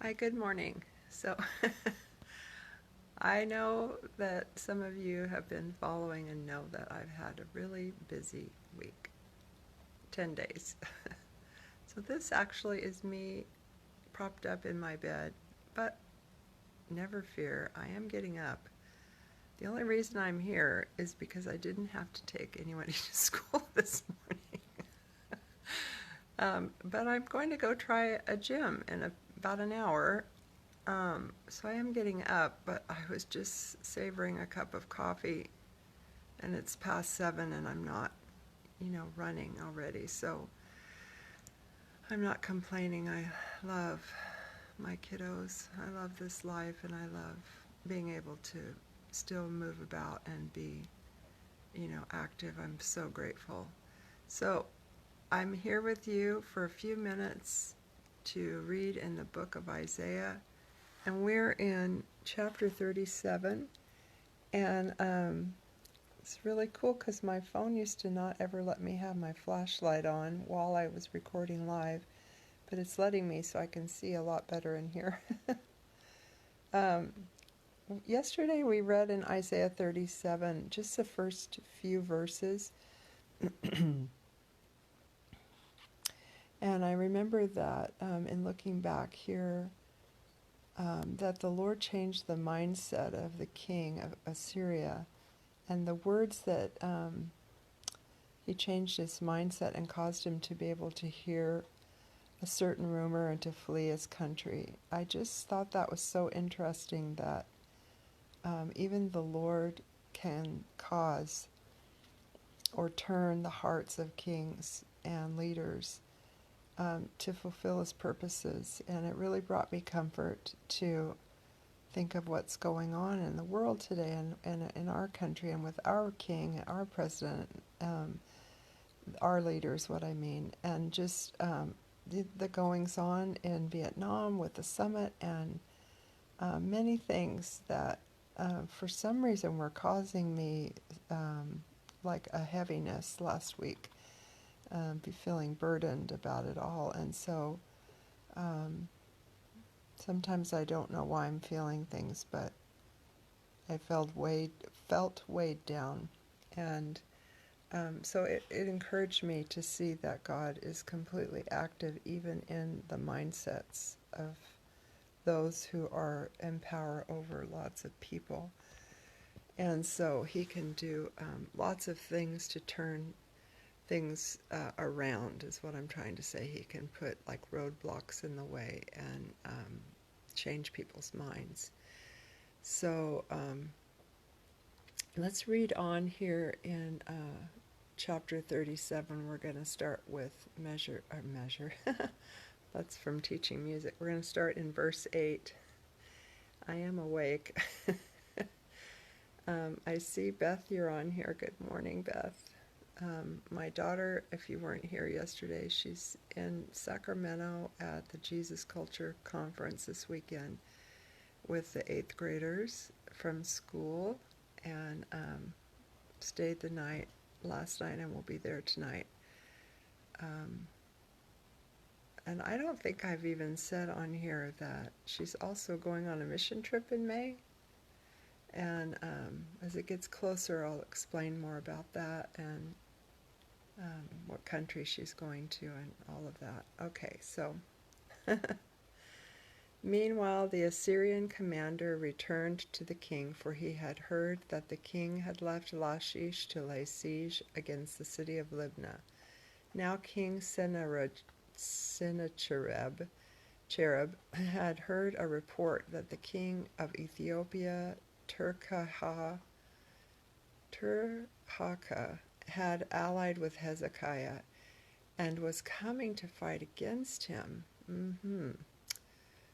Hi, good morning. So, I know that some of you have been following and know that I've had a really busy week, 10 days. So, this actually is me propped up in my bed, but never fear, I am getting up. The only reason I'm here is because I didn't have to take anybody to school this morning. But I'm going to go try a gym in about an hour. So I am getting up, but I was just savoring a cup of coffee, and it's past 7, and I'm not, running already. So I'm not complaining. I love my kiddos. I love this life, and I love being able to still move about and be, active. I'm so grateful. So I'm here with you for a few minutes to read in the book of Isaiah, and we're in chapter 37. And it's really cool because my phone used to not ever let me have my flashlight on while I was recording live, but it's letting me so I can see a lot better in here. um, Yesterday we read in Isaiah 37 just the first few verses. And I remember that in looking back here, that the Lord changed the mindset of the king of Assyria. And the words that he changed his mindset and caused him to be able to hear a certain rumor and to flee his country. I just thought that was so interesting that even the Lord can cause or turn the hearts of kings and leaders to fulfill his purposes. And it really brought me comfort to think of what's going on in the world today and in our country and with our king, our president, our leaders, what I mean, and just the goings on in Vietnam with the summit and many things that for some reason were causing me like a heaviness last week, be feeling burdened about it all. And so um, sometimes I don't know why I'm feeling things, but I felt weighed down. And so it encouraged me to see that God is completely active even in the mindsets of those who are in power over lots of people. And so he can do lots of things to turn things around, is what I'm trying to say. He can put like roadblocks in the way and change people's minds. So let's read on here in chapter 37. We're going to start with measure. That's from teaching music. We're going to start in verse 8. I am awake. I see Beth, you're on here. Good morning, Beth. My daughter, if you weren't here yesterday, she's in Sacramento at the Jesus Culture Conference this weekend with the 8th graders from school, and stayed the night last night and will be there tonight. And I don't think I've even said on here that she's also going on a mission trip in May. And as it gets closer, I'll explain more about that and what country she's going to and all of that. Okay, so meanwhile, the Assyrian commander returned to the king, for he had heard that the king had left Lachish to lay siege against the city of Libnah. Now King Sennacherib had heard a report that the king of Ethiopia, Tirhaka, had allied with Hezekiah and was coming to fight against him.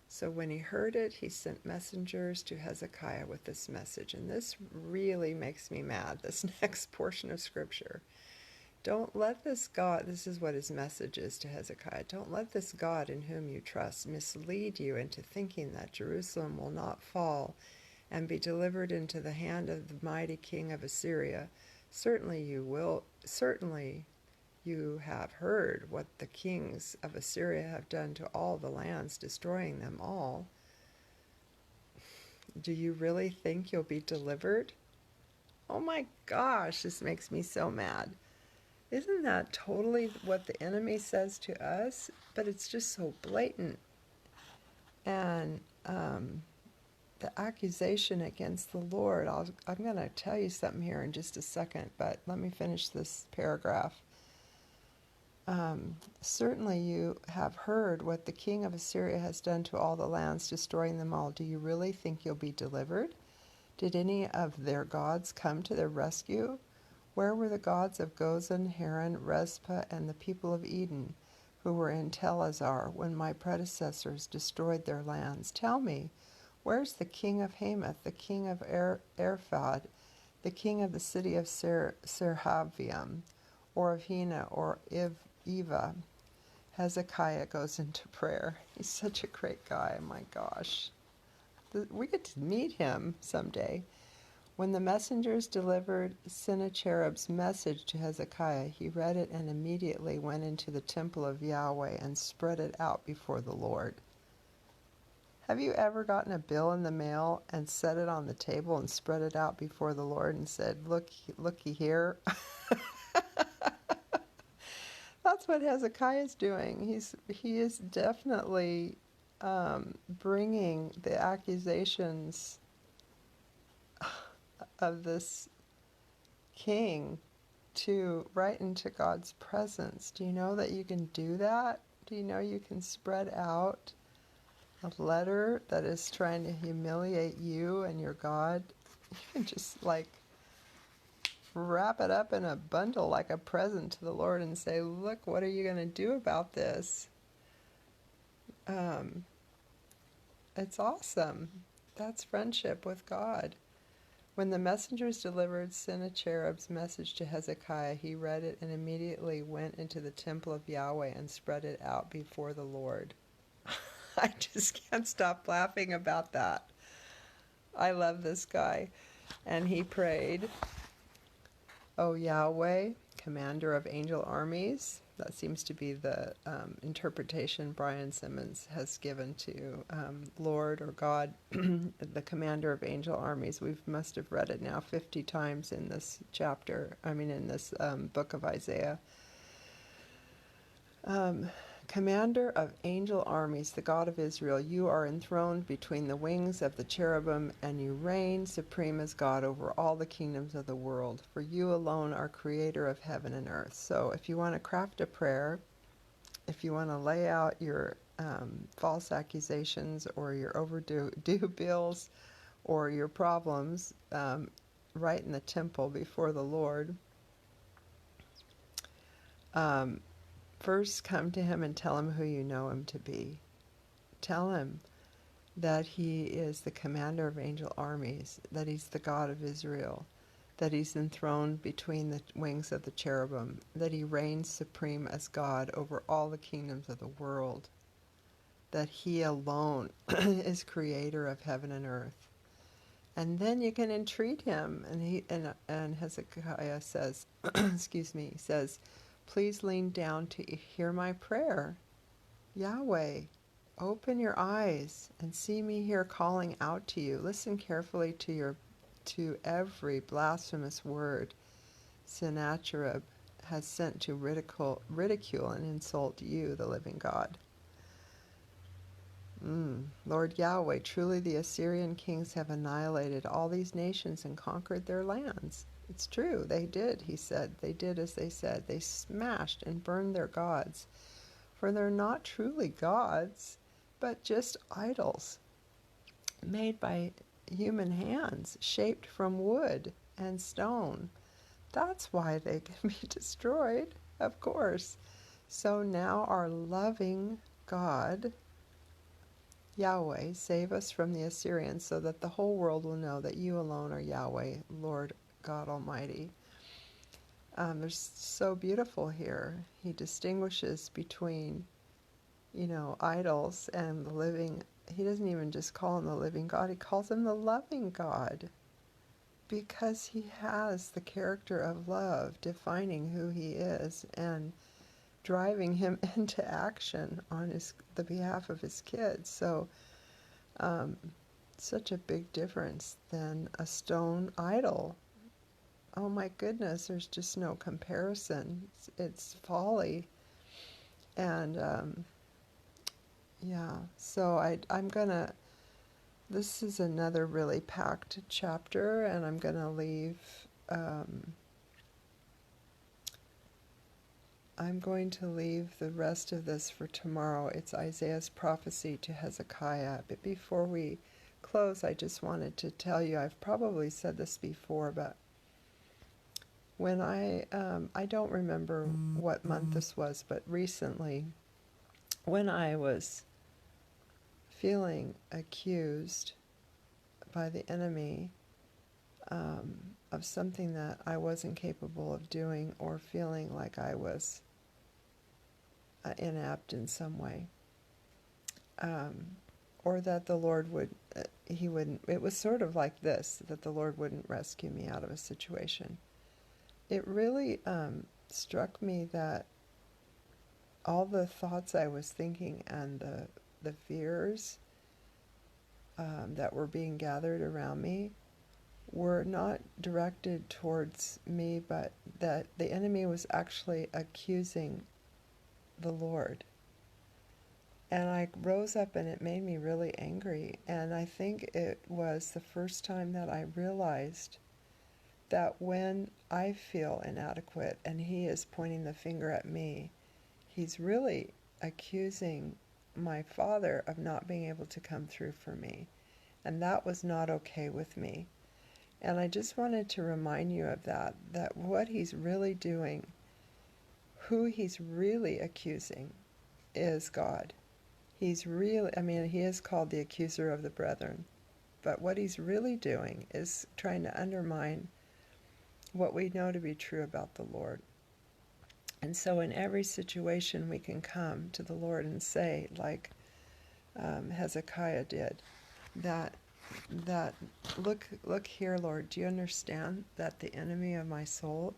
So when he heard it, he sent messengers to Hezekiah with this message. And this really makes me mad, this next portion of scripture. Don't let this God, this is what his message is to Hezekiah, don't let this God in whom you trust mislead you into thinking that Jerusalem will not fall and be delivered into the hand of the mighty king of Assyria. Certainly You have heard what the kings of Assyria have done to all the lands, destroying them all. Do you really think you'll be delivered? Oh my gosh, this makes me so mad. Isn't that totally what the enemy says to us? But it's just so blatant. And the accusation against the Lord, I'm going to tell you something here in just a second, but let me finish this paragraph. Certainly you have heard what the king of Assyria has done to all the lands, destroying them all. Do you really think you'll be delivered? Did any of their gods come to their rescue? Where were the gods of Gozan, Haran, Rezpah, and the people of Eden, who were in Tel Assar when my predecessors destroyed their lands? Tell me, where's the king of Hamath, the king of Arphad, the king of the city of Serhavium, or of Hena, or Eva? Hezekiah goes into prayer. He's such a great guy, my gosh. We get to meet him someday. When the messengers delivered Sennacherib's message to Hezekiah, he read it and immediately went into the temple of Yahweh and spread it out before the Lord. Have you ever gotten a bill in the mail and set it on the table and spread it out before the Lord and said, looky here? That's what Hezekiah is doing. He is definitely bringing the accusations of this king right into God's presence. Do you know that you can do that? Do you know you can spread out a letter that is trying to humiliate you and your God? You can just wrap it up in a bundle like a present to the Lord and say, look, what are you going to do about this? It's awesome. That's friendship with God. When the messengers delivered Sennacherib's message to Hezekiah, he read it and immediately went into the temple of Yahweh and spread it out before the Lord. I just can't stop laughing about that. I love this guy. And he prayed, O Yahweh, commander of angel armies. That seems to be the interpretation Brian Simmons has given to Lord or God, the commander of angel armies. We must have read it now 50 times in this in this book of Isaiah. Commander of angel armies, the God of Israel, you are enthroned between the wings of the cherubim, and you reign supreme as God over all the kingdoms of the world. For you alone are creator of heaven and earth. So if you want to craft a prayer, if you want to lay out your false accusations or your overdue bills or your problems right in the temple before the Lord, first, come to him and tell him who you know him to be. Tell him that he is the commander of angel armies, that he's the God of Israel, that he's enthroned between the wings of the cherubim, that he reigns supreme as God over all the kingdoms of the world, that he alone is creator of heaven and earth. And then you can entreat him. And Hezekiah says, excuse me, he says, please lean down to hear my prayer. Yahweh, open your eyes and see me here calling out to you. Listen carefully to every blasphemous word Sennacherib has sent to ridicule and insult you, the living God. Lord Yahweh, truly the Assyrian kings have annihilated all these nations and conquered their lands. It's true, they did, he said. They did as they said. They smashed and burned their gods. For they're not truly gods, but just idols made by human hands, shaped from wood and stone. That's why they can be destroyed, of course. So now our loving God, Yahweh, save us from the Assyrians so that the whole world will know that you alone are Yahweh, Lord God Almighty. They're so beautiful here. He distinguishes between, idols and the living. He doesn't even just call him the living God. He calls him the loving God. because he has the character of love defining who he is and driving him into action on the behalf of his kids. So um, such a big difference than a stone idol. Oh my goodness, there's just no comparison. It's folly. And yeah, so I'm gonna, this is another really packed chapter, and I'm gonna leave, I'm going to leave the rest of this for tomorrow. It's Isaiah's prophecy to Hezekiah. But before we close, I just wanted to tell you, I've probably said this before, but when I don't remember what month this was, but recently, when I was feeling accused by the enemy of something that I wasn't capable of doing, or feeling like I was inept in some way, or that the Lord would, he wouldn't, it was sort of like this, that the Lord wouldn't rescue me out of a situation. It really struck me that all the thoughts I was thinking and the fears that were being gathered around me were not directed towards me, but that the enemy was actually accusing the Lord. And I rose up, and it made me really angry. And I think it was the first time that I realized that when I feel inadequate and he is pointing the finger at me, he's really accusing my Father of not being able to come through for me. And that was not okay with me. And I just wanted to remind you of that what he's really doing, who he's really accusing, is God. He's really, I mean, he is called the accuser of the brethren. But what he's really doing is trying to undermine what we know to be true about the Lord. And so in every situation we can come to the Lord and say, like Hezekiah did, that look here, Lord, do you understand that the enemy of my soul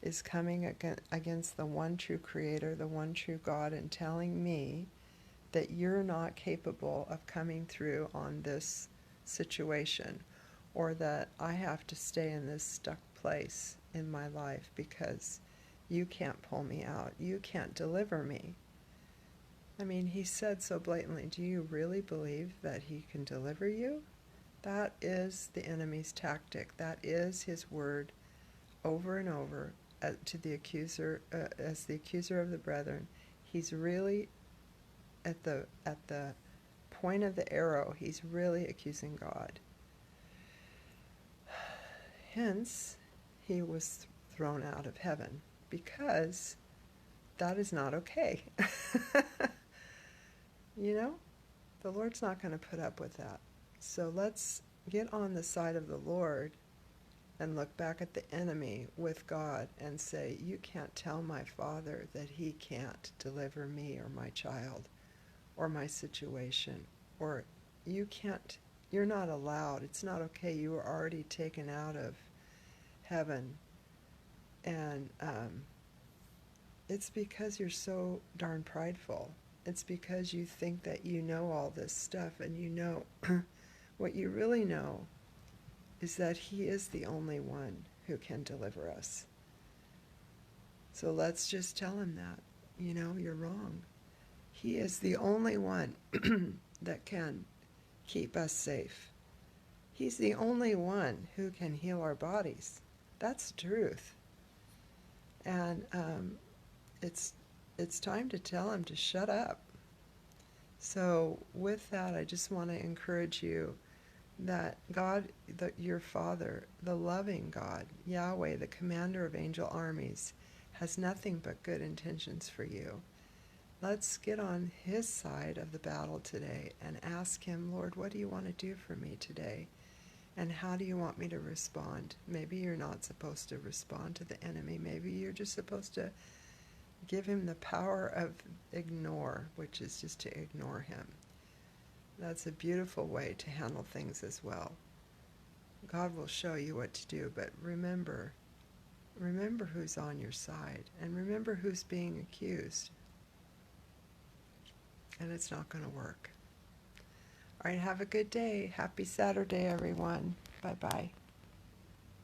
is coming against the one true Creator, the one true God, and telling me that you're not capable of coming through on this situation, or that I have to stay in this stuck place in my life because you can't pull me out, you can't deliver me. I mean, he said so blatantly, do you really believe that he can deliver you? That is the enemy's tactic. That is his word over and over to the accuser, as the accuser of the brethren. He's really at the point of the arrow. He's really accusing God. Hence, he was thrown out of heaven, because that is not okay. You know, the Lord's not going to put up with that. So let's get on the side of the Lord and look back at the enemy with God and say, you can't tell my Father that he can't deliver me or my child or my situation, or you can't, you're not allowed, it's not okay, you were already taken out of heaven. And it's because you're so darn prideful. It's because you think that you know all this stuff, and you know what you really know is that he is the only one who can deliver us. So let's just tell him that, you know, you're wrong. He is the only one that can keep us safe. He's the only one who can heal our bodies. That's the truth. And it's time to tell him to shut up. So with that, I just want to encourage you that God, your Father, the loving God, Yahweh, the commander of angel armies, has nothing but good intentions for you. Let's get on his side of the battle today and ask him, Lord, what do you want to do for me today? And how do you want me to respond? Maybe you're not supposed to respond to the enemy. Maybe you're just supposed to give him the power of ignore, which is just to ignore him. That's a beautiful way to handle things as well. God will show you what to do, but remember who's on your side, and remember who's being accused. And it's not going to work. All right, have a good day. Happy Saturday, everyone. Bye-bye.